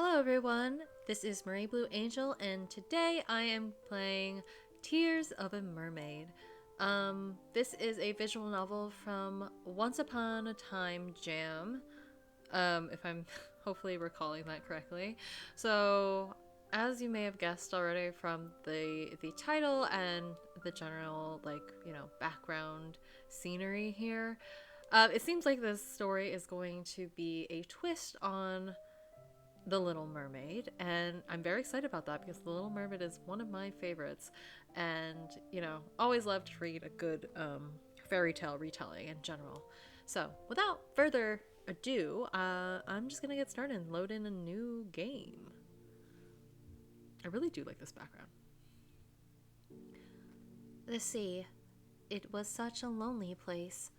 Hello everyone, this is Marie Blue Angel and today I am playing Tears of a Mermaid. This is a visual novel from Once Upon a Time Jam, if I'm hopefully recalling that correctly. So, as you may have guessed already from the title and the general, background scenery here, it seems like this story is going to be a twist on the Little Mermaid, and I'm very excited about that because The Little Mermaid is one of my favorites, and always love to read a good fairy tale retelling in general. So, without further ado, I'm just gonna get started and load in a new game. I really do like this background. The sea. It was such a lonely place.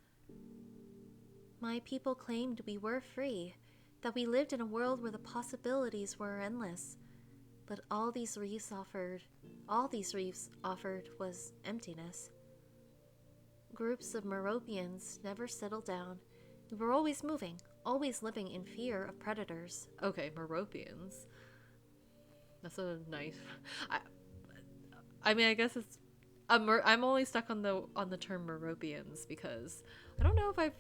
My people claimed we were free, that we lived in a world where the possibilities were endless. But all these reefs offered was emptiness. Groups of Meropians never settled down. We were always moving, always living in fear of predators. Okay, Meropians. That's a nice. I mean, I guess it's. I'm only stuck on the term Meropians because I don't know if I've.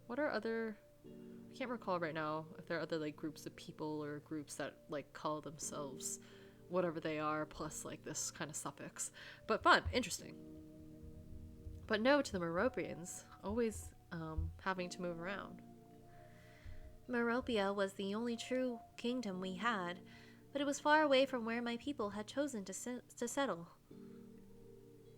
What are other? I can't recall right now if there are other groups of people or groups that call themselves whatever they are plus this kind of suffix. But fun, interesting. But no to the Meropians, always having to move around. Meropia was the only true kingdom we had, but it was far away from where my people had chosen to settle.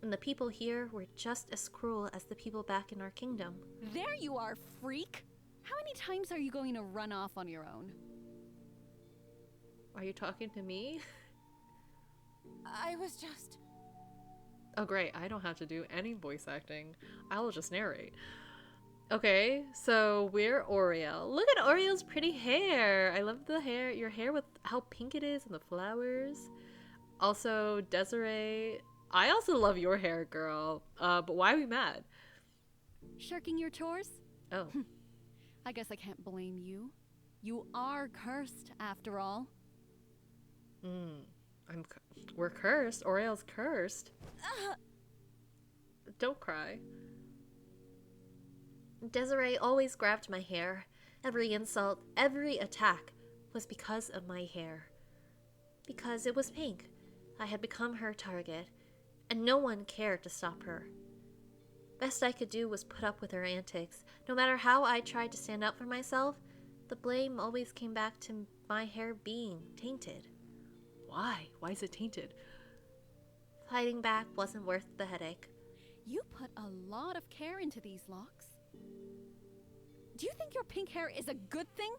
And the people here were just as cruel as the people back in our kingdom. There you are, freak! How many times are you going to run off on your own? Are you talking to me? I was just... Oh great, I don't have to do any voice acting. I will just narrate. Okay, so we're Aurielle. Look at Aurielle's pretty hair! I love the hair, your hair with how pink it is and the flowers. Also, Desiree, I also love your hair, girl. But why are we mad? Shirking your chores? Oh. I guess I can't blame you. You are cursed, after all. We're cursed. Aurielle's cursed. Don't cry. Desiree always grabbed my hair. Every insult, every attack was because of my hair. Because it was pink. I had become her target, and no one cared to stop her. Best I could do was put up with her antics. No matter how I tried to stand up for myself, the blame always came back to my hair being tainted. Why? Why is it tainted? Fighting back wasn't worth the headache. You put a lot of care into these locks. Do you think your pink hair is a good thing?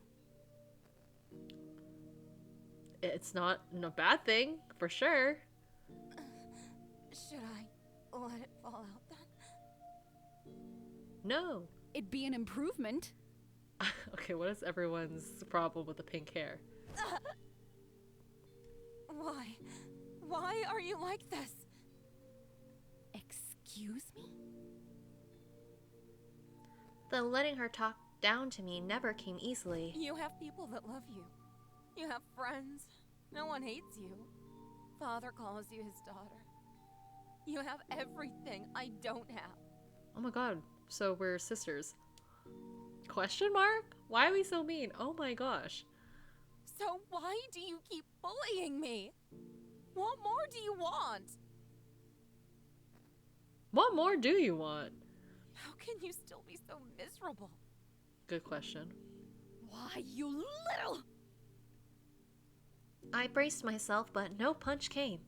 It's not a bad thing, for sure. Should I let it fall out then? No. It'd be an improvement. Okay, what is everyone's problem with the pink hair? Why? Why are you like this? Excuse me? Though letting her talk down to me never came easily. You have people that love you. You have friends. No one hates you. Father calls you his daughter. You have everything I don't have. Oh my god, so we're sisters. Question mark? Why are we so mean? Oh my gosh. So why do you keep bullying me? What more do you want? What more do you want? How can you still be so miserable? Good question. Why, you little... I braced myself, but no punch came.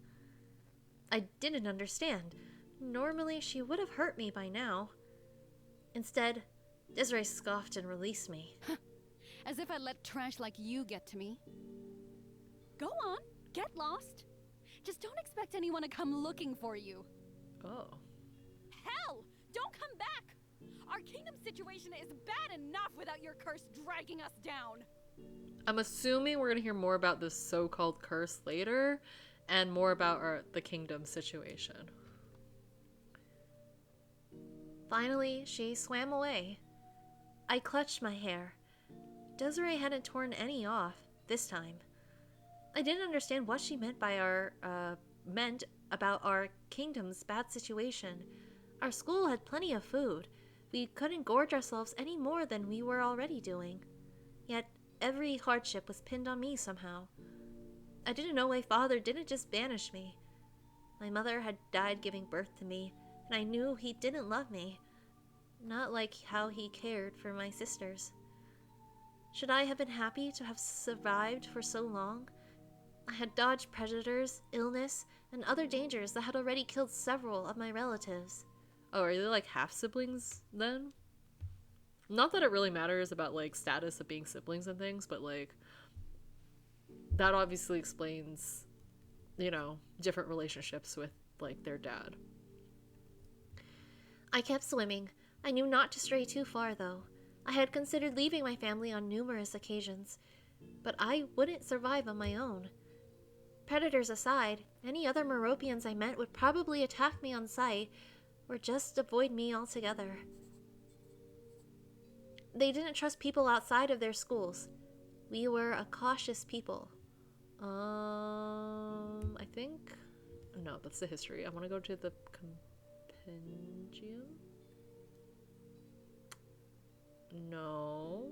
I didn't understand. Normally, she would have hurt me by now. Instead, Desiree scoffed and released me. As if I'd let trash like you get to me. Go on, get lost. Just don't expect anyone to come looking for you. Oh. Hell, don't come back! Our kingdom situation is bad enough without your curse dragging us down. I'm assuming we're gonna hear more about this so-called curse later, and more about the kingdom situation. Finally, she swam away. I clutched my hair. Desiree hadn't torn any off, this time. I didn't understand what she meant by meant about our kingdom's bad situation. Our school had plenty of food. We couldn't gorge ourselves any more than we were already doing. Yet every hardship was pinned on me somehow. I didn't know why Father didn't just banish me. My mother had died giving birth to me, and I knew he didn't love me. Not like how he cared for my sisters. Should I have been happy to have survived for so long? I had dodged predators, illness, and other dangers that had already killed several of my relatives. Oh, are they like half siblings then? Not that it really matters about like status of being siblings and things, but like that obviously explains, different relationships with like their dad. I kept swimming. I knew not to stray too far though. I had considered leaving my family on numerous occasions, but I wouldn't survive on my own. Predators aside, any other Meropians I met would probably attack me on sight or just avoid me altogether. They didn't trust people outside of their schools. We were a cautious people. I think... No, that's the history. I want to go to the compendium? No.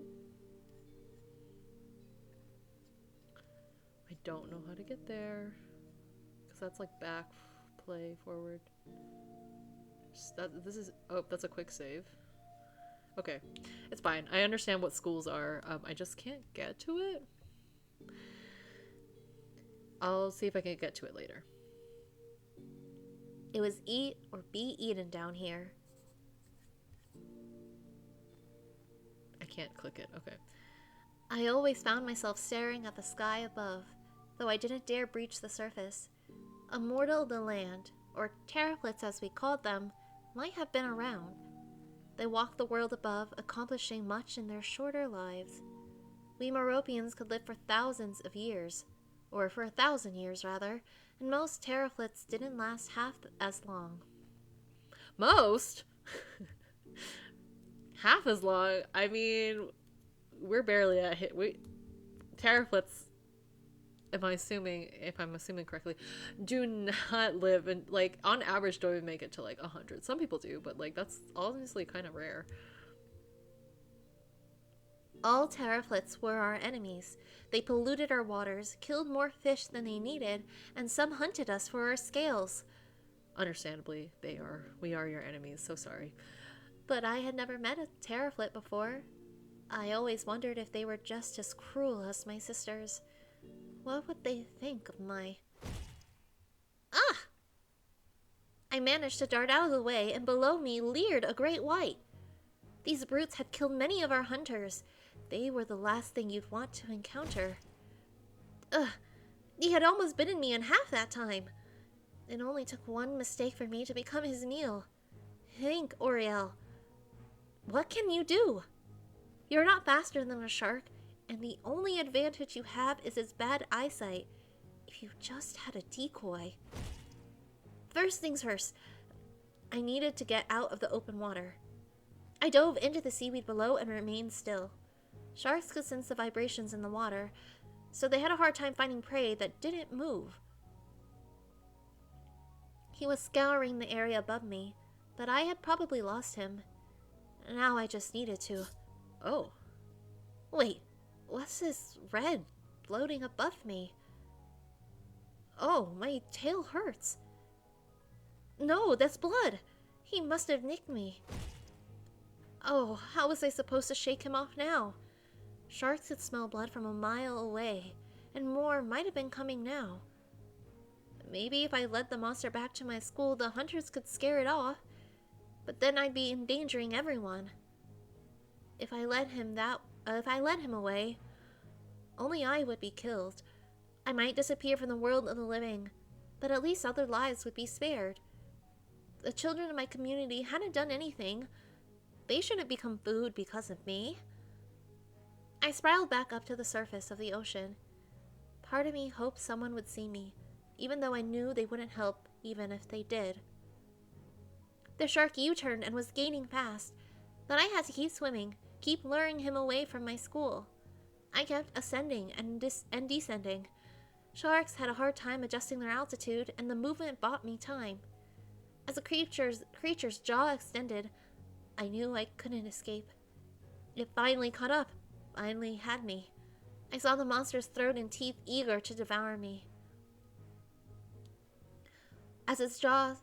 I don't know how to get there. Because that's like back, play, forward. That's a quick save. Okay, it's fine. I understand what schools are. I just can't get to it. I'll see if I can get to it later. It was eat or be eaten down here. I can't click it. Okay. I always found myself staring at the sky above, though I didn't dare breach the surface. A mortal of the land, or terraplots as we called them, might have been around. They walked the world above, accomplishing much in their shorter lives. We Meropians could live for thousands of years, or for 1,000 years rather, and most terraplots didn't last half as long. Most? Half as long? I mean, we're barely at hit. Terraplots, if I'm assuming correctly, do not live in, like, on average don't even make it to like 100. Some people do, but like that's honestly kind of rare. All terraplots were our enemies. They polluted our waters, killed more fish than they needed, and some hunted us for our scales. Understandably, we are your enemies, so sorry. But I had never met a terraplet before. I always wondered if they were just as cruel as my sisters. What would they think of my... Ah! I managed to dart out of the way, and below me leered a great white. These brutes had killed many of our hunters. They were the last thing you'd want to encounter. Ugh! He had almost bitten me in half that time. It only took one mistake for me to become his meal. Think, Aurielle. What can you do? You're not faster than a shark, and the only advantage you have is his bad eyesight. If you just had a decoy. First things first, I needed to get out of the open water. I dove into the seaweed below and remained still. Sharks could sense the vibrations in the water, so they had a hard time finding prey that didn't move. He was scouring the area above me, but I had probably lost him. Now I just needed to... Oh. Wait, what's this red floating above me? Oh, my tail hurts. No, that's blood. He must have nicked me. Oh, how was I supposed to shake him off now? Sharks could smell blood from a mile away, and more might have been coming now. Maybe if I led the monster back to my school, the hunters could scare it off, but then I'd be endangering everyone. If I led him away, only I would be killed. I might disappear from the world of the living, but at least other lives would be spared. The children of my community hadn't done anything. They shouldn't become food because of me. I spiraled back up to the surface of the ocean. Part of me hoped someone would see me, even though I knew they wouldn't help even if they did. The shark U-turned and was gaining fast, but I had to keep swimming, keep luring him away from my school. I kept ascending and descending. Sharks had a hard time adjusting their altitude, and the movement bought me time. As the creature's jaw extended, I knew I couldn't escape. It finally caught up, finally had me. I saw the monster's throat and teeth eager to devour me. As its jaw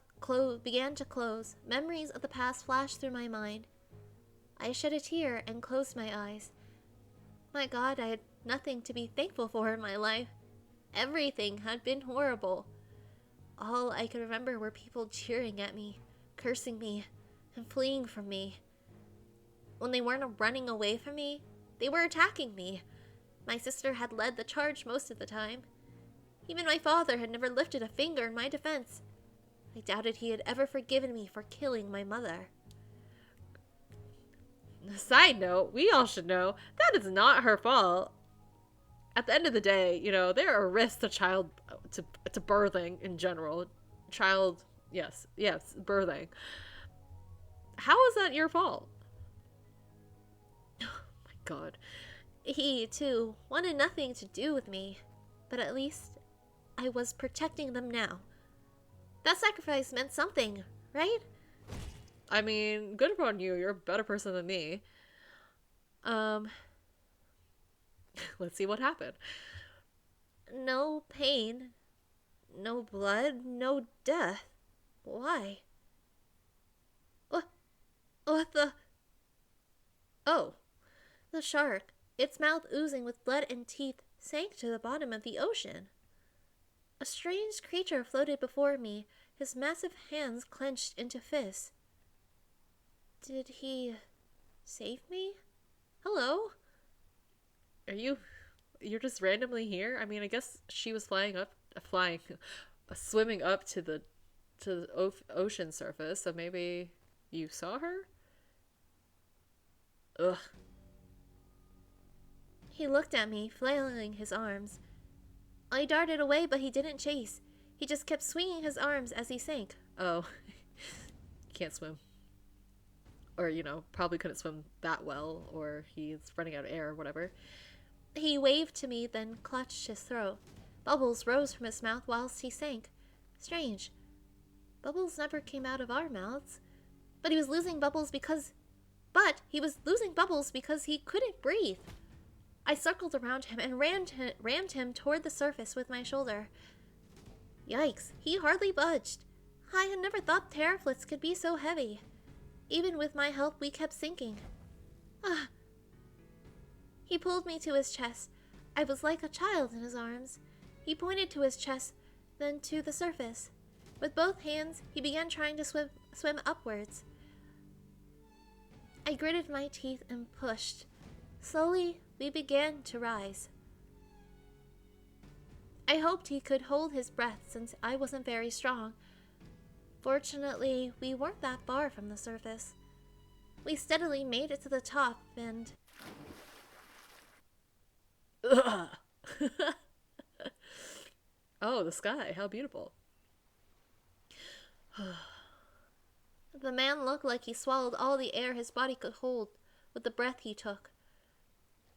began to close, memories of the past flashed through my mind. I shed a tear and closed my eyes. My God, I had nothing to be thankful for in my life. Everything had been horrible. All I could remember were people cheering at me, cursing me, and fleeing from me. When they weren't running away from me, they were attacking me. My sister had led the charge most of the time. Even my father had never lifted a finger in my defense. I doubted he had ever forgiven me for killing my mother. Side note, we all should know that is not her fault. At the end of the day, you know, there are risks to to birthing in general. Yes, birthing. How is that your fault? Oh my God. He, too, wanted nothing to do with me, but at least I was protecting them now. That sacrifice meant something, right? I mean, good upon you. You're a better person than me. Let's see what happened. No pain. No blood. No death. Why? What the... Oh. The shark, its mouth oozing with blood and teeth, sank to the bottom of the ocean. A strange creature floated before me, his massive hands clenched into fists. Did he save me? Hello? You're just randomly here? I mean, I guess she was swimming up to the ocean surface, so maybe you saw her? Ugh. He looked at me, flailing his arms. I darted away, but he didn't chase. He just kept swinging his arms as he sank. Oh. Can't swim. Or, you know, probably couldn't swim that well, or he's running out of air or whatever. He waved to me, then clutched his throat. Bubbles rose from his mouth whilst he sank. Strange. Bubbles never came out of our mouths. But he was losing bubbles because he couldn't breathe. I circled around him and rammed him toward the surface with my shoulder. Yikes, he hardly budged. I had never thought terraflets could be so heavy. Even with my help, we kept sinking. Ah. He pulled me to his chest. I was like a child in his arms. He pointed to his chest, then to the surface. With both hands, he began trying to swim upwards. I gritted my teeth and pushed. Slowly, we began to rise. I hoped he could hold his breath since I wasn't very strong. Fortunately, we weren't that far from the surface. We steadily made it to the top and... Ugh. Oh, the sky. How beautiful. The man looked like he swallowed all the air his body could hold with the breath he took.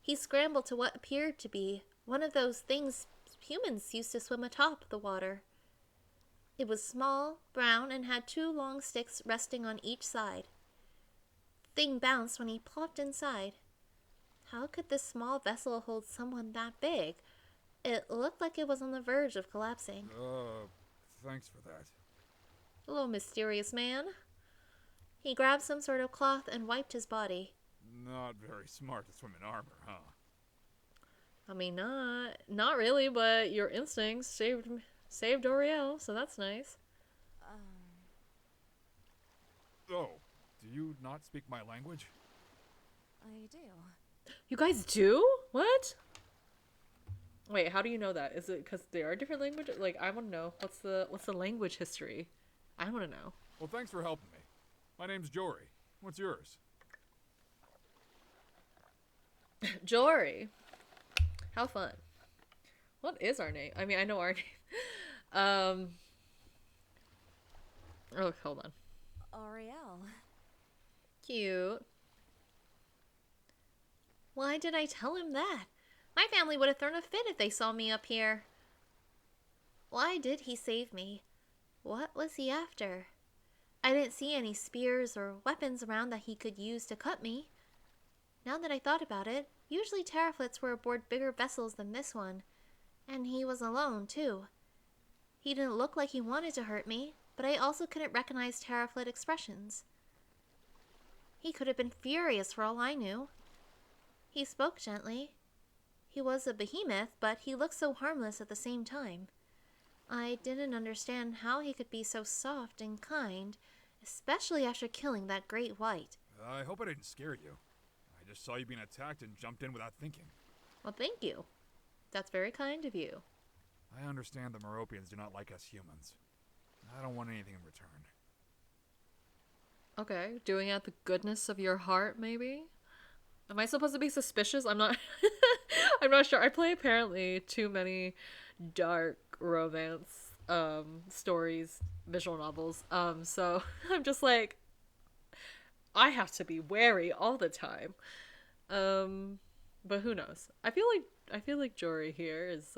He scrambled to what appeared to be one of those things humans used to swim atop the water. It was small, brown, and had two long sticks resting on each side. The thing bounced when he plopped inside. How could this small vessel hold someone that big? It looked like it was on the verge of collapsing. Thanks for that. Hello, mysterious man. He grabbed some sort of cloth and wiped his body. Not very smart to swim in armor, huh? I mean, not really, but your instincts saved Aurielle, so that's nice. Oh, do you not speak my language? I do. You guys do? What? Wait, how do you know that? Is it because there are different languages? Like, I want to know. What's the language history? I want to know. Well, thanks for helping me. My name's Jory. What's yours? Jory. How fun. What is our name? I mean, I know our name. Oh, hold on. Aurielle. Cute. Why did I tell him that? My family would have thrown a fit if they saw me up here. Why did he save me? What was he after? I didn't see any spears or weapons around that he could use to cut me. Now that I thought about it, usually Terraflits were aboard bigger vessels than this one. And he was alone, too. He didn't look like he wanted to hurt me, but I also couldn't recognize Terraflit expressions. He could have been furious for all I knew. He spoke gently. He was a behemoth, but he looked so harmless at the same time. I didn't understand how he could be so soft and kind, especially after killing that great white. I hope I didn't scare you. I just saw you being attacked and jumped in without thinking. Well, thank you. That's very kind of you. I understand the Meropians do not like us humans. I don't want anything in return. Okay, doing out the goodness of your heart, maybe? Am I supposed to be suspicious? I'm not I'm not sure. I play apparently too many dark romance stories, visual novels. So I'm just like I have to be wary all the time. But who knows? I feel like Jory here is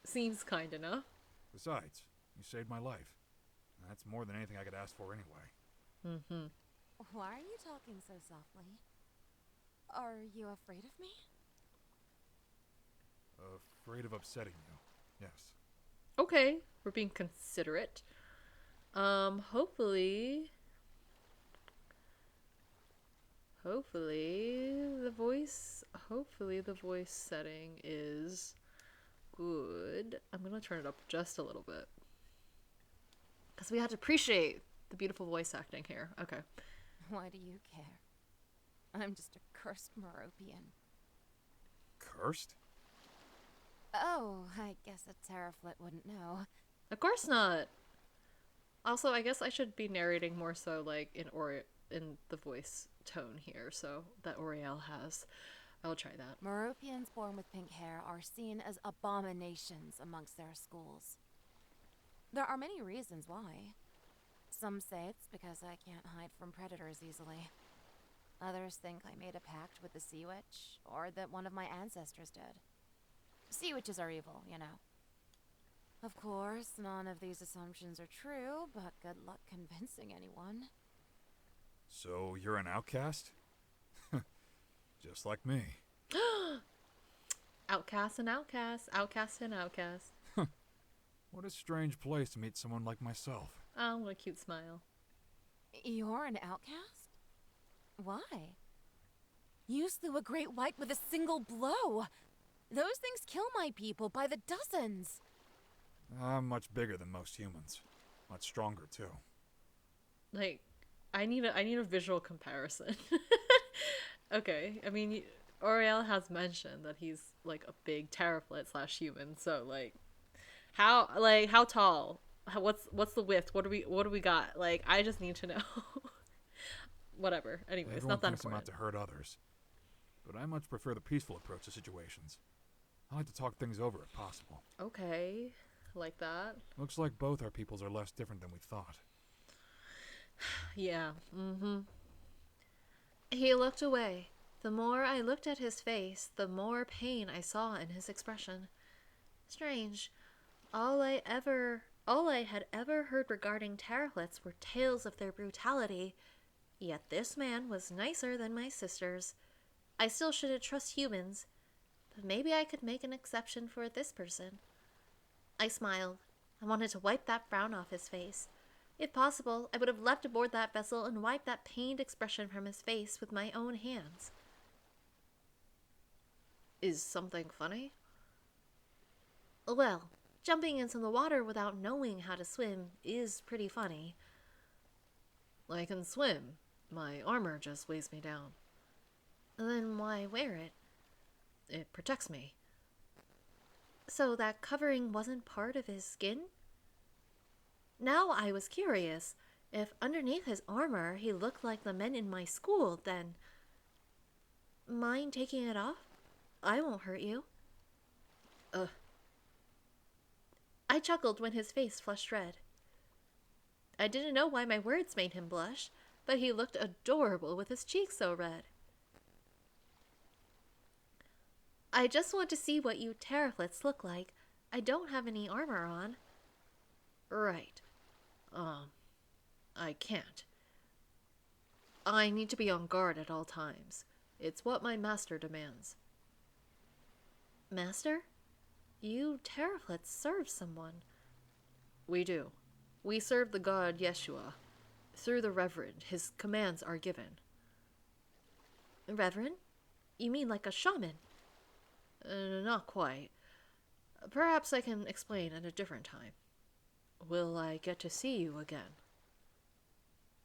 seems kind enough. Besides, you saved my life. That's more than anything I could ask for anyway. Mm-hmm. Why are you talking so softly? Are you afraid of me? Afraid of upsetting you. Yes. Okay, we're being considerate. Hopefully the voice setting is good. I'm gonna turn it up just a little bit because we have to appreciate the beautiful voice acting here. Okay. Why do you care? I'm just a cursed Meropian. Cursed? Oh, I guess a Terraflit wouldn't know. Of course not. Also, I guess I should be narrating more so like in the voice tone here, so that Aurielle has. I'll try that. Meropians born with pink hair are seen as abominations amongst their schools. There are many reasons why. Some say it's because I can't hide from predators easily. Others think I made a pact with the Sea Witch, or that one of my ancestors did. Sea Witches are evil, you know. Of course, none of these assumptions are true, but good luck convincing anyone. So you're an outcast? Just like me. Outcast and outcast. Outcast and outcast. What a strange place to meet someone like myself. Oh, what a cute smile. You're an outcast? Why? You slew a great white with a single blow. Those things kill my people by the dozens. I'm much bigger than most humans. Much stronger, too. Like, I need a visual comparison. Okay, I mean, Aurielle has mentioned that he's like a big Terraflit / human. So like, how tall? What's the width? What do we got? Like, I just need to know. Whatever. Anyways, Everyone not that thinks I'm out important. to hurt others, but I much prefer the peaceful approach to situations. I like to talk things over if possible. Okay, like that. Looks like both our peoples are less different than we thought. Yeah. Mm-hmm. He looked away. The more I looked at his face, the more pain I saw in his expression. Strange. All I had ever heard regarding Terraflits were tales of their brutality. Yet this man was nicer than my sisters. I still shouldn't trust humans, but maybe I could make an exception for this person. I smiled. I wanted to wipe that frown off his face. If possible, I would have leapt aboard that vessel and wiped that pained expression from his face with my own hands. Is something funny? Well, jumping into the water without knowing how to swim is pretty funny. I can swim. My armor just weighs me down. Then why wear it? It protects me. So that covering wasn't part of his skin? Now I was curious. If underneath his armor he looked like the men in my school, then... Mind taking it off? I won't hurt you. Ugh. I chuckled when his face flushed red. I didn't know why my words made him blush, but he looked adorable with his cheeks so red. I just want to see what you Terraflits look like. I don't have any armor on. Right. I can't. I need to be on guard at all times. It's what my master demands. Master? You Terraflets serve someone. We do. We serve the god Yeshua. Through the Reverend, his commands are given. Reverend? You mean like a shaman? Not quite. Perhaps I can explain at a different time. Will I get to see you again?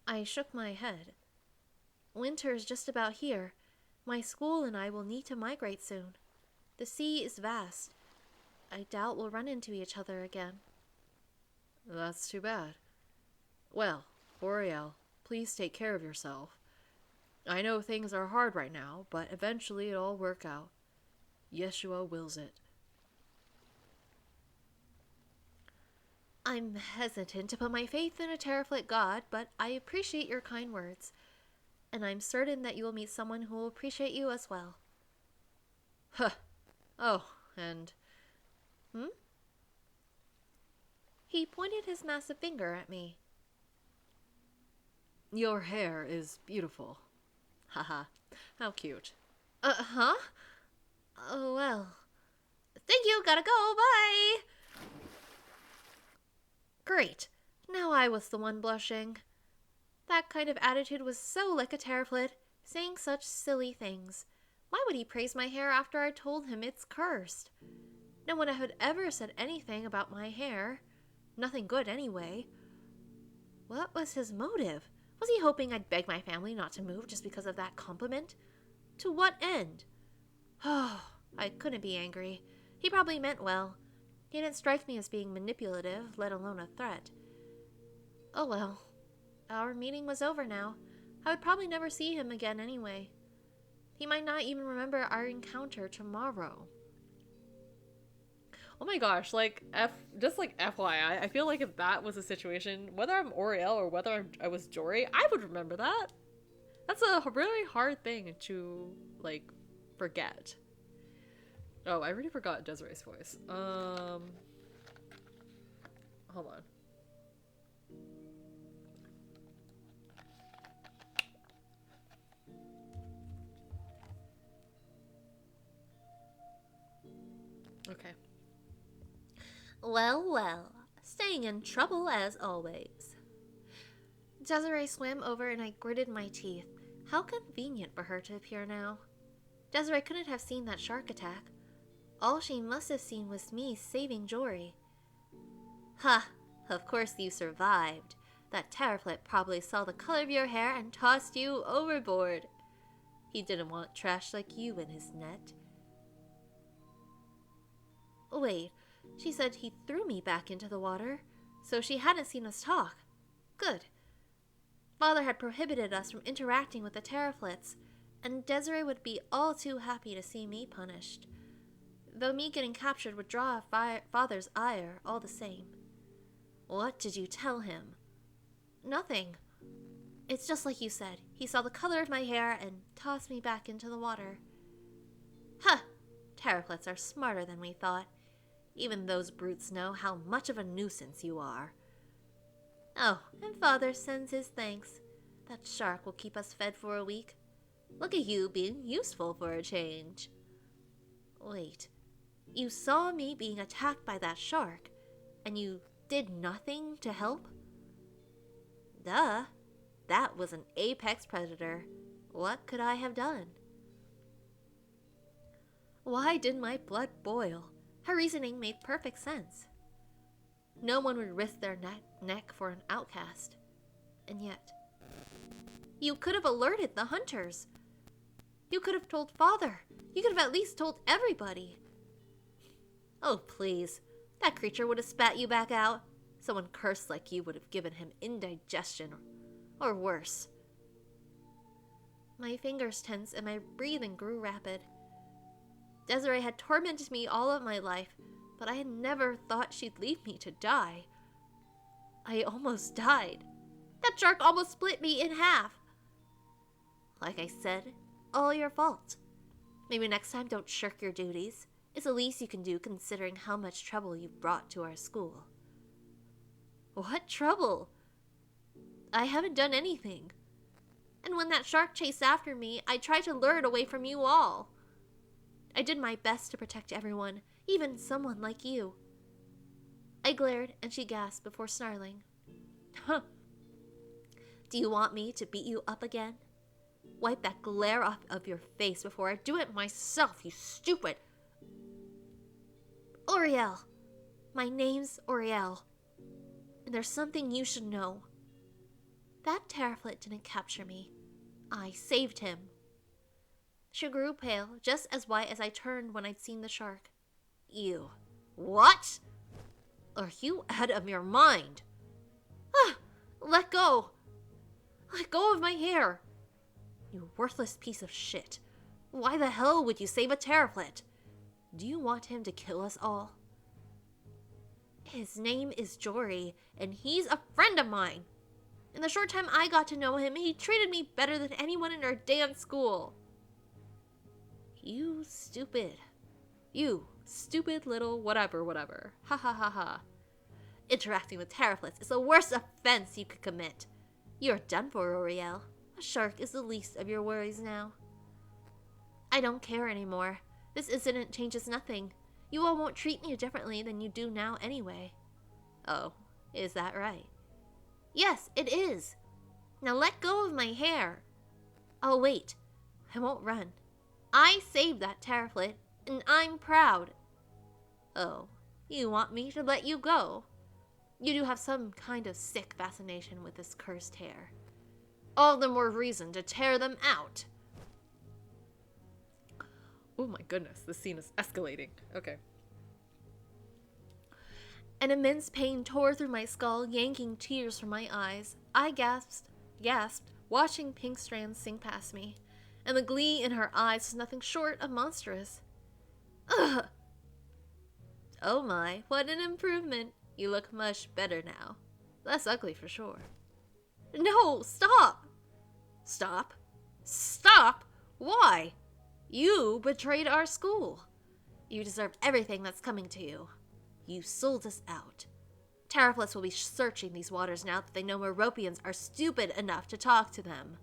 I shook my head. Winter is just about here. My school and I will need to migrate soon. The sea is vast. I doubt we'll run into each other again. That's too bad. Well, Aurielle, please take care of yourself. I know things are hard right now, but eventually it'll all work out. Yeshua wills it. I'm hesitant to put my faith in a Terraflit god, but I appreciate your kind words. And I'm certain that you will meet someone who will appreciate you as well. Huh. Oh, and... He pointed his massive finger at me. Your hair is beautiful. Haha, how cute. Huh? Oh, well. Thank you, gotta go, bye! Great. Now I was the one blushing. That kind of attitude was so like a Terraflit, saying such silly things. Why would he praise my hair after I told him it's cursed? No one had ever said anything about my hair. Nothing good, anyway. What was his motive? Was he hoping I'd beg my family not to move just because of that compliment? To what end? Oh, I couldn't be angry. He probably meant well. He didn't strike me as being manipulative, let alone a threat. Oh well. Our meeting was over now. I would probably never see him again anyway. He might not even remember our encounter tomorrow. Oh my gosh, like, just like FYI, I feel like if that was a situation, whether I'm Aurielle or whether I was Jory, I would remember that. That's a really hard thing to, like, forget. Oh, I already forgot Desiree's voice. Hold on. Okay. Well, well. Staying in trouble as always. Desiree swam over and I gritted my teeth. How convenient for her to appear now. Desiree couldn't have seen that shark attack. All she must have seen was me saving Jory. Ha! Of course you survived. That Terraflit probably saw the color of your hair and tossed you overboard. He didn't want trash like you in his net. Wait, she said he threw me back into the water, so she hadn't seen us talk. Good. Father had prohibited us from interacting with the Terraflits, and Desiree would be all too happy to see me punished. Though me getting captured would draw Father's ire all the same. What did you tell him? Nothing. It's just like you said. He saw the color of my hair and tossed me back into the water. Huh! Terraflits are smarter than we thought. Even those brutes know how much of a nuisance you are. Oh, and Father sends his thanks. That shark will keep us fed for a week. Look at you being useful for a change. Wait, you saw me being attacked by that shark, and you did nothing to help? Duh. That was an apex predator. What could I have done? Why did my blood boil? Her reasoning made perfect sense. No one would risk their neck for an outcast. And yet, you could have alerted the hunters. You could have told Father. You could have at least told everybody. Oh, please. That creature would have spat you back out. Someone cursed like you would have given him indigestion or worse. My fingers tensed and my breathing grew rapid. Desiree had tormented me all of my life, but I had never thought she'd leave me to die. I almost died. That shark almost split me in half. Like I said, all your fault. Maybe next time don't shirk your duties. It's the least you can do considering how much trouble you've brought to our school. What trouble? I haven't done anything. And when that shark chased after me, I tried to lure it away from you all. I did my best to protect everyone, even someone like you. I glared, and she gasped before snarling. Huh. Do you want me to beat you up again? Wipe that glare off of your face before I do it myself, you stupid... Aurielle. My name's Aurielle. And there's something you should know. That Terraflit didn't capture me. I saved him. She grew pale, just as white as I turned when I'd seen the shark. You. What? Are you out of your mind? Ah! Let go! Let go of my hair! You worthless piece of shit. Why the hell would you save a Terraflit? Do you want him to kill us all? His name is Jory, and he's a friend of mine. In the short time I got to know him, he treated me better than anyone in our damn school. You stupid little whatever. Ha ha ha ha. Interacting with Terraflits is the worst offense you could commit. You're done for, Aurielle. A shark is the least of your worries now. I don't care anymore. This incident changes nothing. You all won't treat me differently than you do now anyway. Oh, is that right? Yes, it is. Now let go of my hair. Oh, wait. I won't run. I saved that Terraflit, and I'm proud. Oh, you want me to let you go? You do have some kind of sick fascination with this cursed hair. All the more reason to tear them out. Oh my goodness, this scene is escalating. Okay. An immense pain tore through my skull, yanking tears from my eyes. I gasped, watching pink strands sink past me, and the glee in her eyes was nothing short of monstrous. Ugh! Oh my, what an improvement. You look much better now. Less ugly for sure. No, stop! Stop? Stop? Why? You betrayed our school. You deserve everything that's coming to you. You sold us out. Terraflits will be searching these waters now that they know Meropians are stupid enough to talk to them.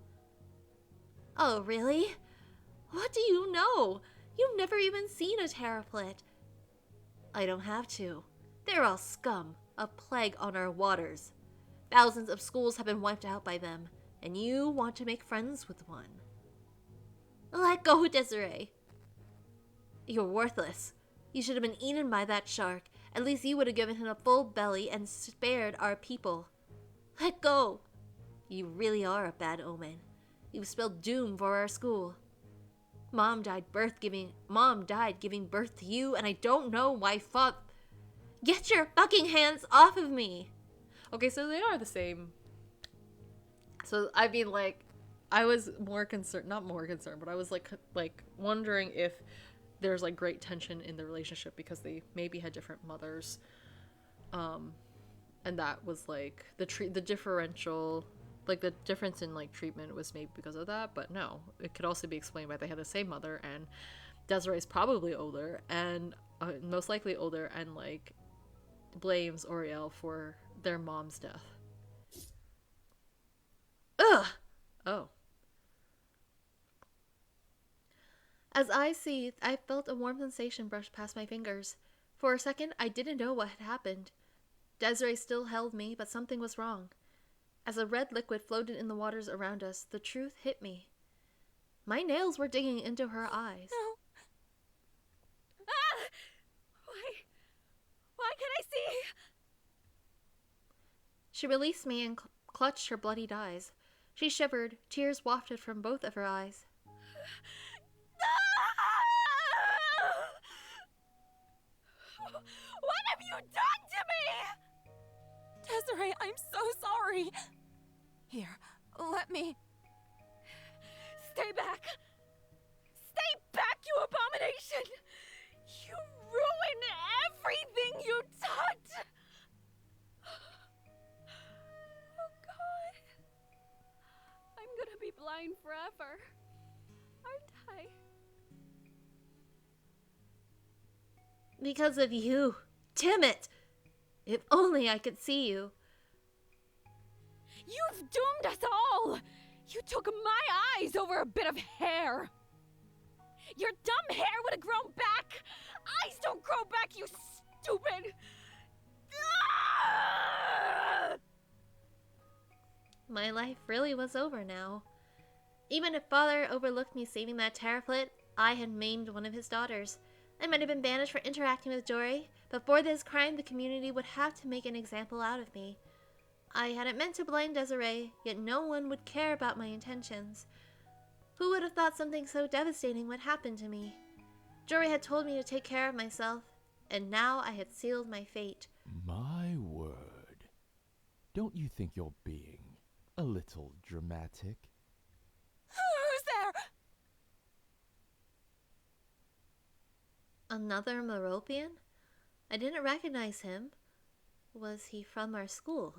Oh, really? What do you know? You've never even seen a Terraflit. I don't have to. They're all scum, a plague on our waters. Thousands of schools have been wiped out by them, and you want to make friends with one. Let go, Desiree. You're worthless. You should have been eaten by that shark. At least you would have given him a full belly and spared our people. Let go. You really are a bad omen. You've spelled doom for our school. Mom died giving birth to you, and I don't know why Get your fucking hands off of me. Okay, so they are the same. So, I mean, like, I was more concerned, not more concerned, but I was like wondering if there's like great tension in the relationship because they maybe had different mothers. And that was like the differential, like the difference in like treatment was maybe because of that, but no, it could also be explained by they had the same mother, and Desiree's probably older and most likely older, and like blames Aurielle for their mom's death. Ugh! Oh. As I seethed, I felt a warm sensation brush past my fingers. For a second, I didn't know what had happened. Desiree still held me, but something was wrong. As a red liquid floated in the waters around us, the truth hit me. My nails were digging into her eyes. No. Ah! Why can't I see? She released me and clutched her bloodied eyes. She shivered, tears wafted from both of her eyes. What have you done to me? Desiree, I'm so sorry. Here, let me... Stay back! Stay back, you abomination! You ruined everything you taught! Oh God. I'm gonna be blind forever. Aren't I? Because of you. Damn it! If only I could see you. You've doomed us all! You took my eyes over a bit of hair! Your dumb hair would have grown back! Eyes don't grow back, you stupid! Ah! My life really was over now. Even if Father overlooked me saving that terraflit, I had maimed one of his daughters. I might have been banished for interacting with Jory, but for this crime the community would have to make an example out of me. I hadn't meant to blind Desiree, yet no one would care about my intentions. Who would have thought something so devastating would happen to me? Jory had told me to take care of myself, and now I had sealed my fate. My word. Don't you think you're being a little dramatic? Who's there? Another Meropian? I didn't recognize him. Was he from our school?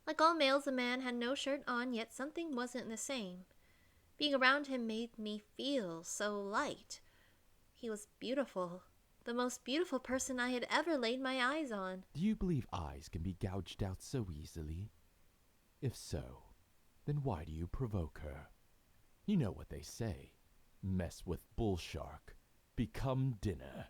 Like all males, the man had no shirt on, yet something wasn't the same. Being around him made me feel so light. He was beautiful. The most beautiful person I had ever laid my eyes on. Do you believe eyes can be gouged out so easily? If so, then why do you provoke her? You know what they say. Mess with bull shark. Become dinner.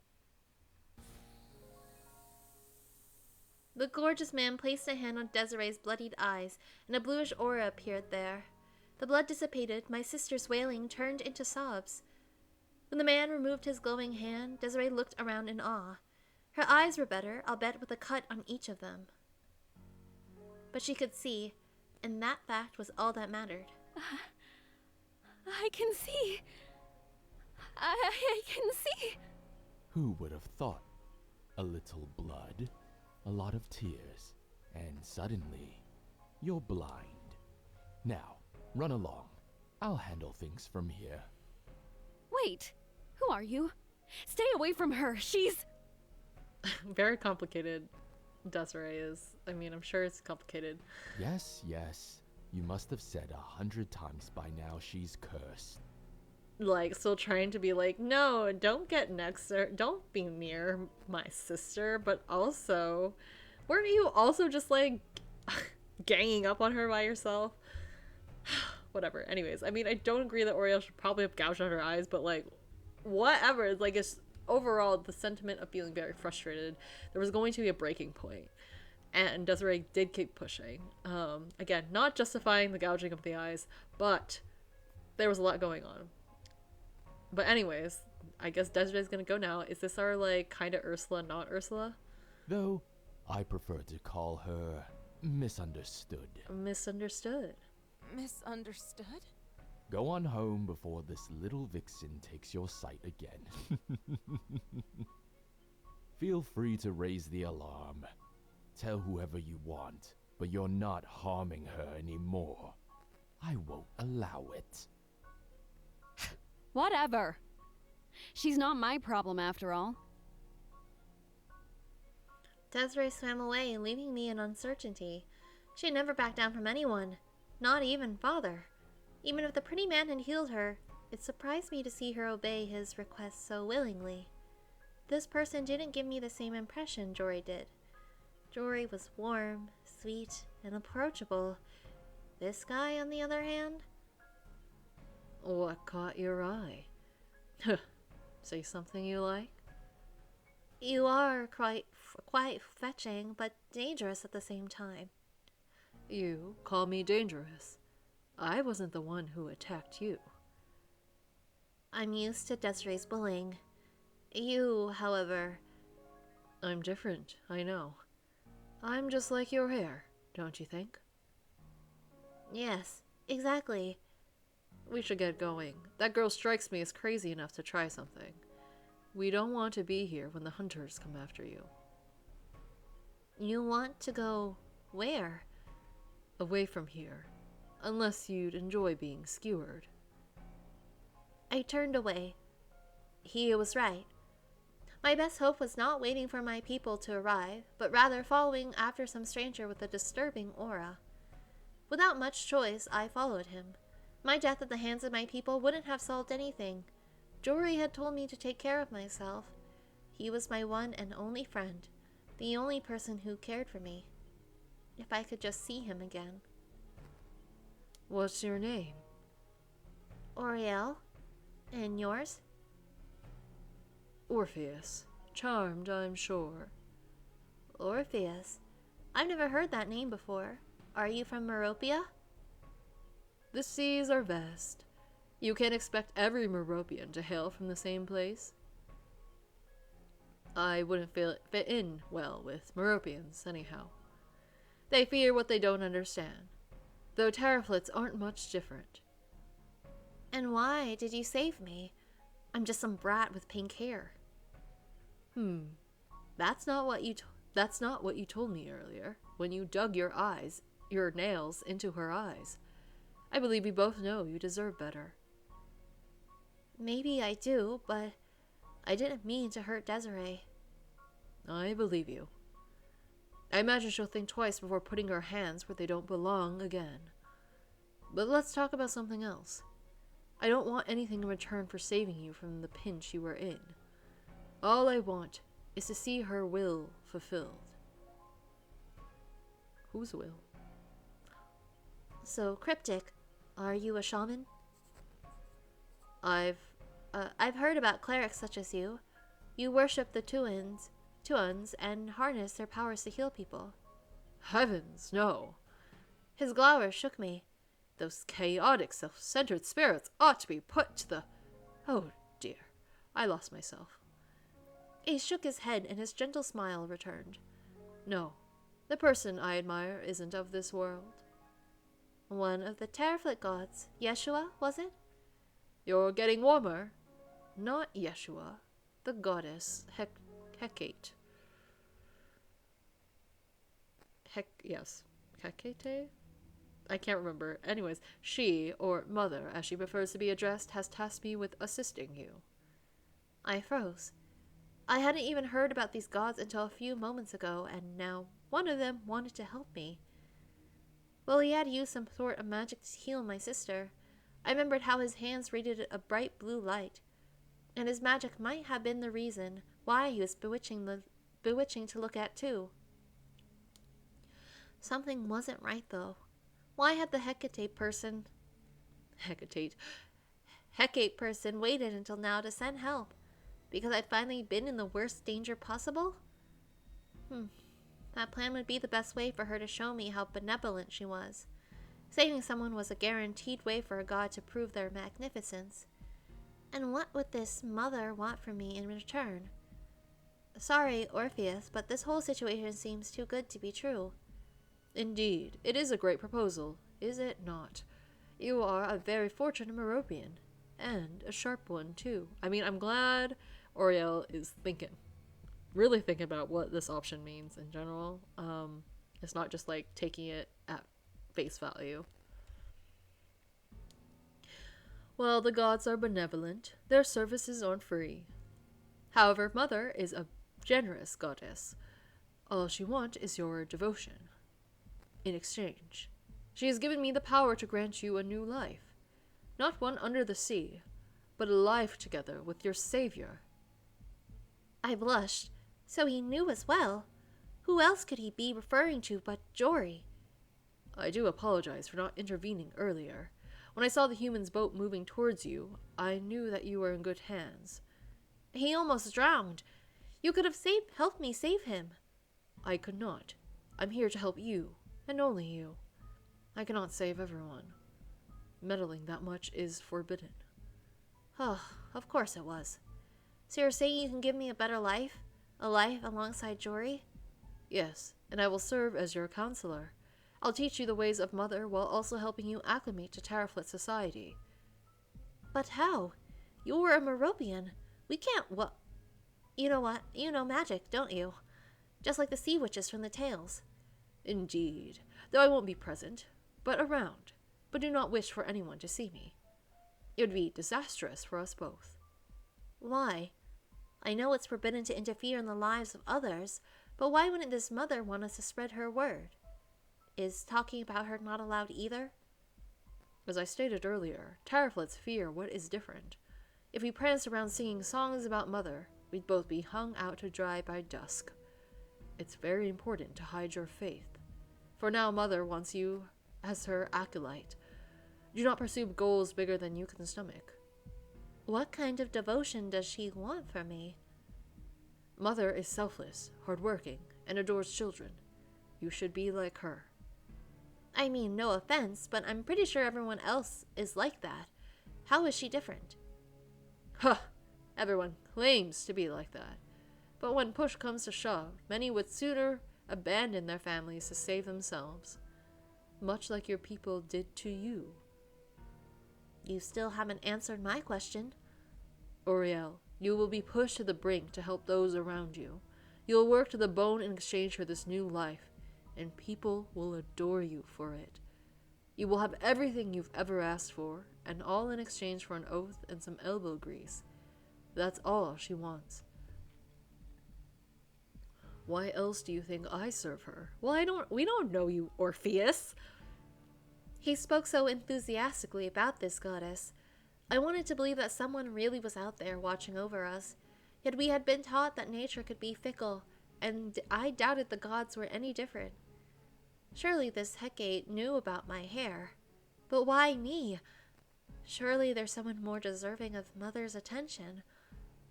The gorgeous man placed a hand on Desiree's bloodied eyes, and a bluish aura appeared there. The blood dissipated, my sister's wailing turned into sobs. When the man removed his glowing hand, Desiree looked around in awe. Her eyes were better, albeit with a cut on each of them. But she could see, and that fact was all that mattered. I can see. I can see. Who would have thought? A little blood, a lot of tears, and suddenly, you're blind. Now, run along. I'll handle things from here. Wait, who are you? Stay away from her. She's... Very complicated, Desiree is. I mean, I'm sure it's complicated. Yes, yes. You must have said 100 times by now she's cursed. Like, still trying to be like, no, don't get next, or don't be near my sister, but also, weren't you also just, like, ganging up on her by yourself? Whatever. Anyways, I mean, I don't agree that Aurielle should probably have gouged out her eyes, but, like, whatever. Like, it's overall the sentiment of feeling very frustrated. There was going to be a breaking point, and Desiree did keep pushing. Again, not justifying the gouging of the eyes, but there was a lot going on. But anyways, I guess Desiree's gonna go now. Is this our, like, kind of Ursula, not Ursula? Though, I prefer to call her misunderstood. Misunderstood. Misunderstood? Go on home before this little vixen takes your sight again. Feel free to raise the alarm. Tell whoever you want, but you're not harming her anymore. I won't allow it. Whatever. She's not my problem after all. Desiree swam away, leaving me in uncertainty. She had never backed down from anyone, not even Father. Even if the pretty man had healed her, it surprised me to see her obey his request so willingly. This person didn't give me the same impression Jory did. Jory was warm, sweet, and approachable. This guy, on the other hand... What caught your eye? Say something you like? You are quite fetching, but dangerous at the same time. You call me dangerous. I wasn't the one who attacked you. I'm used to Desiree's bullying. You, however... I'm different, I know. I'm just like your hair, don't you think? Yes, exactly. We should get going. That girl strikes me as crazy enough to try something. We don't want to be here when the hunters come after you. You want to go where? Away from here. Unless you'd enjoy being skewered. I turned away. He was right. My best hope was not waiting for my people to arrive, but rather following after some stranger with a disturbing aura. Without much choice, I followed him. My death at the hands of my people wouldn't have solved anything. Jory had told me to take care of myself. He was my one and only friend, the only person who cared for me. If I could just see him again. What's your name? Aurielle? And yours? Orpheus. Charmed, I'm sure. Orpheus? I've never heard that name before. Are you from Meropia? The seas are vast. You can't expect every Meropian to hail from the same place. I wouldn't fit in well with Meropians, anyhow. They fear what they don't understand, though Terraflits aren't much different. And why did you save me? I'm just some brat with pink hair. That's not what you told me earlier, when you dug your nails into her eyes. I believe we both know you deserve better. Maybe I do, but I didn't mean to hurt Desiree. I believe you. I imagine she'll think twice before putting her hands where they don't belong again. But let's talk about something else. I don't want anything in return for saving you from the pinch you were in. All I want is to see her will fulfilled. Whose will? So cryptic. Are you a shaman? I've heard about clerics such as you. You worship the Tuans, and harness their powers to heal people. Heavens, no. His glower shook me. Those chaotic, self-centered spirits ought to be put to the... Oh, dear. I lost myself. He shook his head and his gentle smile returned. No, the person I admire isn't of this world. One of the Terraflit gods. Yeshua, was it? You're getting warmer. Not Yeshua. The goddess Hecate. Yes. Hecate? I can't remember. Anyways, she, or Mother, as she prefers to be addressed, has tasked me with assisting you. I froze. I hadn't even heard about these gods until a few moments ago, and now one of them wanted to help me. Well, he had used some sort of magic to heal my sister. I remembered how his hands radiated a bright blue light, and his magic might have been the reason why he was bewitching to look at too. Something wasn't right, though. Why had the Hecate person waited until now to send help? Because I'd finally been in the worst danger possible? That plan would be the best way for her to show me how benevolent she was. Saving someone was a guaranteed way for a god to prove their magnificence. And what would this mother want from me in return? Sorry, Orpheus, but this whole situation seems too good to be true. Indeed, it is a great proposal, is it not? You are a very fortunate Meropian, and a sharp one, too. I mean, I'm glad Aurielle is really thinking about what this option means in general. It's not just like taking it at face value. Well, the gods are benevolent. Their services aren't free. However, Mother is a generous goddess. All she wants is your devotion. In exchange, she has given me the power to grant you a new life. Not one under the sea, but a life together with your savior. I blushed. So he knew as well. Who else could he be referring to but Jory? I do apologize for not intervening earlier. When I saw the human's boat moving towards you, I knew that you were in good hands. He almost drowned. You could have helped me save him. I could not. I'm here to help you, and only you. I cannot save everyone. Meddling that much is forbidden. Oh, of course it was. So you're saying you can give me a better life? A life alongside Jory? Yes, and I will serve as your counselor. I'll teach you the ways of Mother while also helping you acclimate to Terraflit society. But how? You're a Meropian. We can't You know what? You know magic, don't you? Just like the sea witches from the tales. Indeed, though I won't be present, but around. But do not wish for anyone to see me. It would be disastrous for us both. Why? I know it's forbidden to interfere in the lives of others, but why wouldn't this mother want us to spread her word? Is talking about her not allowed either? As I stated earlier, Terraflits fear what is different. If we prance around singing songs about Mother, we'd both be hung out to dry by dusk. It's very important to hide your faith. For now, Mother wants you as her acolyte. Do not pursue goals bigger than you can stomach. What kind of devotion does she want from me? Mother is selfless, hardworking, and adores children. You should be like her. I mean, no offense, but I'm pretty sure everyone else is like that. How is she different? Huh! Everyone claims to be like that. But when push comes to shove, many would sooner abandon their families to save themselves. Much like your people did to you. You still haven't answered my question. Aurielle, you will be pushed to the brink to help those around you. You'll work to the bone in exchange for this new life, and people will adore you for it. You will have everything you've ever asked for, and all in exchange for an oath and some elbow grease. That's all she wants. Why else do you think I serve her? Well, we don't know you, Orpheus. He spoke so enthusiastically about this goddess. I wanted to believe that someone really was out there watching over us. Yet we had been taught that nature could be fickle, and I doubted the gods were any different. Surely this Hecate knew about my hair. But why me? Surely there's someone more deserving of Mother's attention.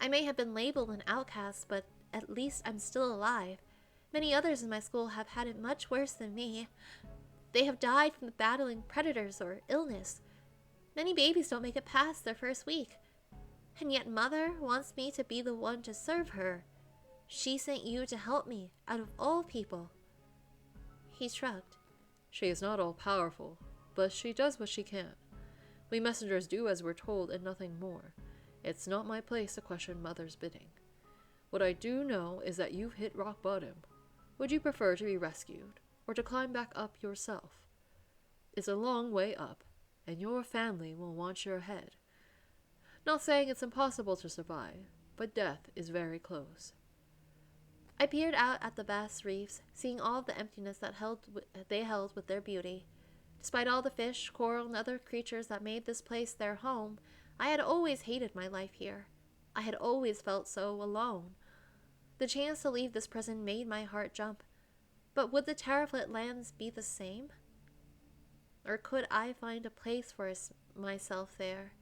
I may have been labeled an outcast, but at least I'm still alive. Many others in my school have had it much worse than me. They have died from battling predators or illness. Many babies don't make it past their first week. And yet Mother wants me to be the one to serve her. She sent you to help me, out of all people. He shrugged. She is not all-powerful, but she does what she can. We messengers do as we're told and nothing more. It's not my place to question Mother's bidding. What I do know is that you've hit rock bottom. Would you prefer to be rescued, or to climb back up yourself? It's a long way up, and your family will want your head. Not saying it's impossible to survive, but death is very close. I peered out at the vast reefs, seeing all the emptiness that they held with their beauty. Despite all the fish, coral, and other creatures that made this place their home, I had always hated my life here. I had always felt so alone. The chance to leave this prison made my heart jump. But would the Terraflit lands be the same? Or could I find a place for myself there?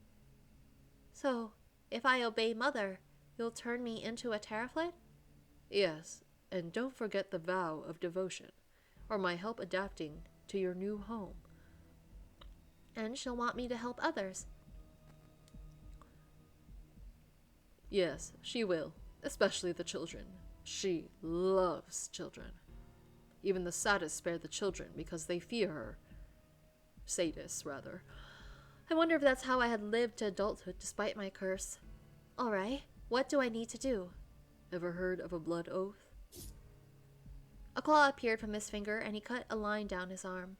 So, if I obey Mother, you'll turn me into a Terraflit? Yes, and don't forget the vow of devotion, or my help adapting to your new home. And she'll want me to help others. Yes, she will, especially the children. She loves children. Even the sadists spare the children because they fear her. Sadists, rather. I wonder if that's how I had lived to adulthood despite my curse. Alright, what do I need to do? Ever heard of a blood oath? A claw appeared from his finger and he cut a line down his arm.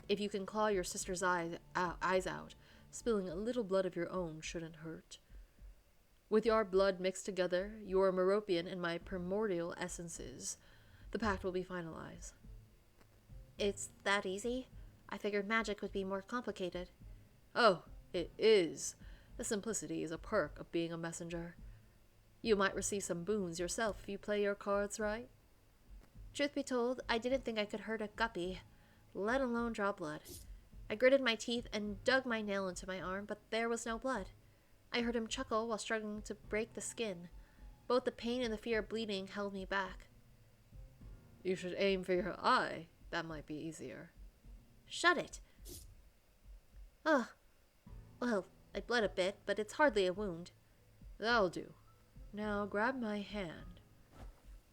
If you can claw your sister's eyes out, spilling a little blood of your own shouldn't hurt. With your blood mixed together, your Meropian and my primordial essences, the pact will be finalized. It's that easy? I figured magic would be more complicated. Oh, it is. The simplicity is a perk of being a messenger. You might receive some boons yourself if you play your cards right. Truth be told, I didn't think I could hurt a guppy, let alone draw blood. I gritted my teeth and dug my nail into my arm, but there was no blood. I heard him chuckle while struggling to break the skin. Both the pain and the fear of bleeding held me back. You should aim for your eye. That might be easier. Shut it! Ugh. Well, I bled a bit, but it's hardly a wound. That'll do. Now grab my hand.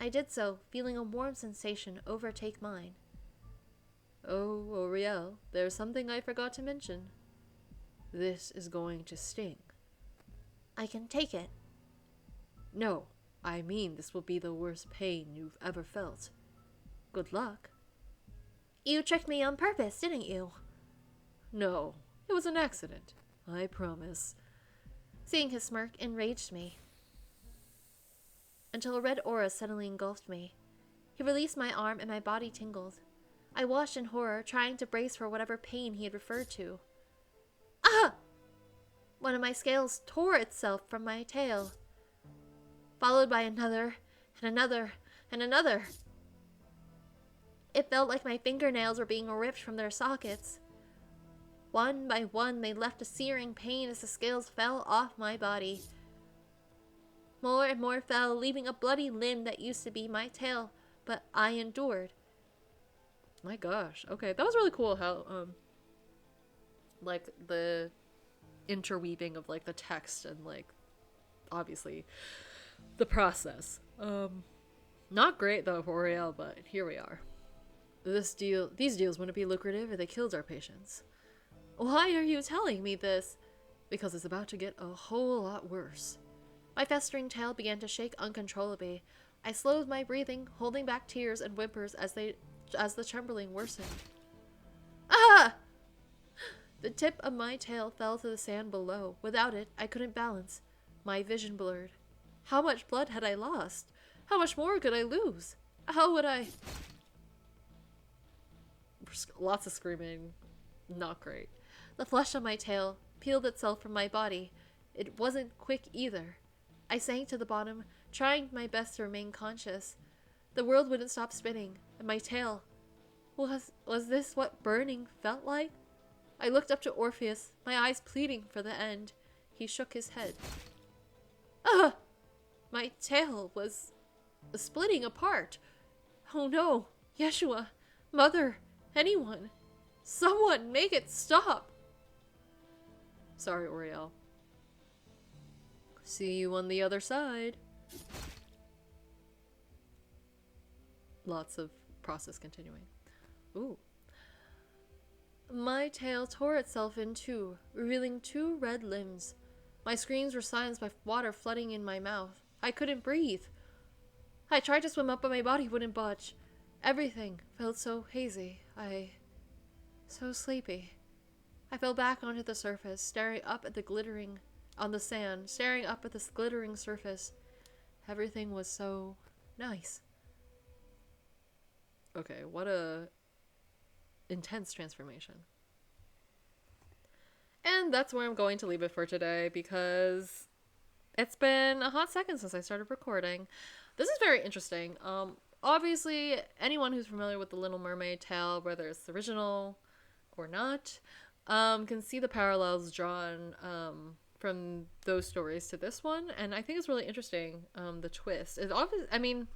I did so, feeling a warm sensation overtake mine. Oh, Aurielle, there's something I forgot to mention. This is going to sting. I can take it. No, I mean this will be the worst pain you've ever felt. Good luck. You tricked me on purpose, didn't you? No, it was an accident. I promise. Seeing his smirk enraged me. Until a red aura suddenly engulfed me. He released my arm and my body tingled. I watched in horror, trying to brace for whatever pain he had referred to. Ah! One of my scales tore itself from my tail. followed by another, and another, and another. It felt like my fingernails were being ripped from their sockets. One by one, they left a searing pain as the scales fell off my body. More and more fell, leaving a bloody limb that used to be my tail, but I endured. My gosh. Okay, that was really cool how, like, the interweaving of, like, the text and, like, obviously the process. Not great, though, for Aurielle, but here we are. These deals wouldn't be lucrative if they killed our patients. Why are you telling me this? Because it's about to get a whole lot worse. My festering tail began to shake uncontrollably. I slowed my breathing, holding back tears and whimpers as the trembling worsened. Ah! The tip of my tail fell to the sand below. Without it, I couldn't balance. My vision blurred. How much blood had I lost? How much more could I lose? How would I... Lots of screaming. Not great. The flesh on my tail peeled itself from my body. It wasn't quick either. I sank to the bottom, trying my best to remain conscious. The world wouldn't stop spinning, and my tail... Was this what burning felt like? I looked up to Orpheus, my eyes pleading for the end. He shook his head. Ah! My tail was splitting apart. Oh no! Yeshua! Mother! Anyone! Someone make it stop! Sorry, Aurielle. See you on the other side. Lots of process continuing. Ooh. My tail tore itself in two, revealing two red limbs. My screams were silenced by water flooding in my mouth. I couldn't breathe. I tried to swim up, but my body wouldn't budge. Everything felt so hazy. So sleepy. I fell back onto the surface, staring up at the glittering surface. Everything was so nice. Okay, what a intense transformation. And that's where I'm going to leave it for today because it's been a hot second since I started recording. This is very interesting. Obviously, anyone who's familiar with the Little Mermaid tale, whether it's the original or not, can see the parallels drawn from those stories to this one, and I think it's really interesting. The twist is obvious. I mean,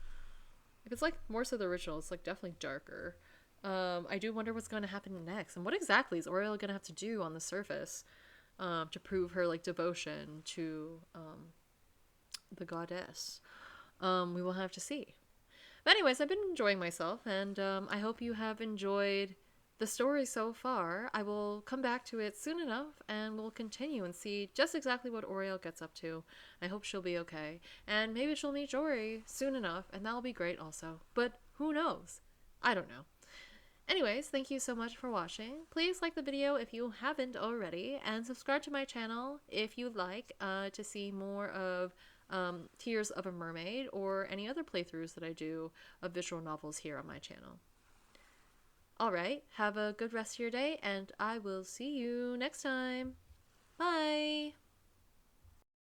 if it's like more so the original, it's like definitely darker. I do wonder what's going to happen next, and what exactly is Aurielle going to have to do on the surface to prove her like devotion to the goddess. We will have to see. But anyways, I've been enjoying myself, and I hope you have enjoyed the story so far. I will come back to it soon enough, and we'll continue and see just exactly what Aurielle gets up to. I hope she'll be okay, and maybe she'll meet Jory soon enough, and that'll be great also. But who knows? I don't know. Anyways, thank you so much for watching. Please like the video if you haven't already, and subscribe to my channel if you'd like to see more of Tears of a Mermaid or any other playthroughs that I do of visual novels here on my channel. Alright, have a good rest of your day, and I will see you next time. Bye!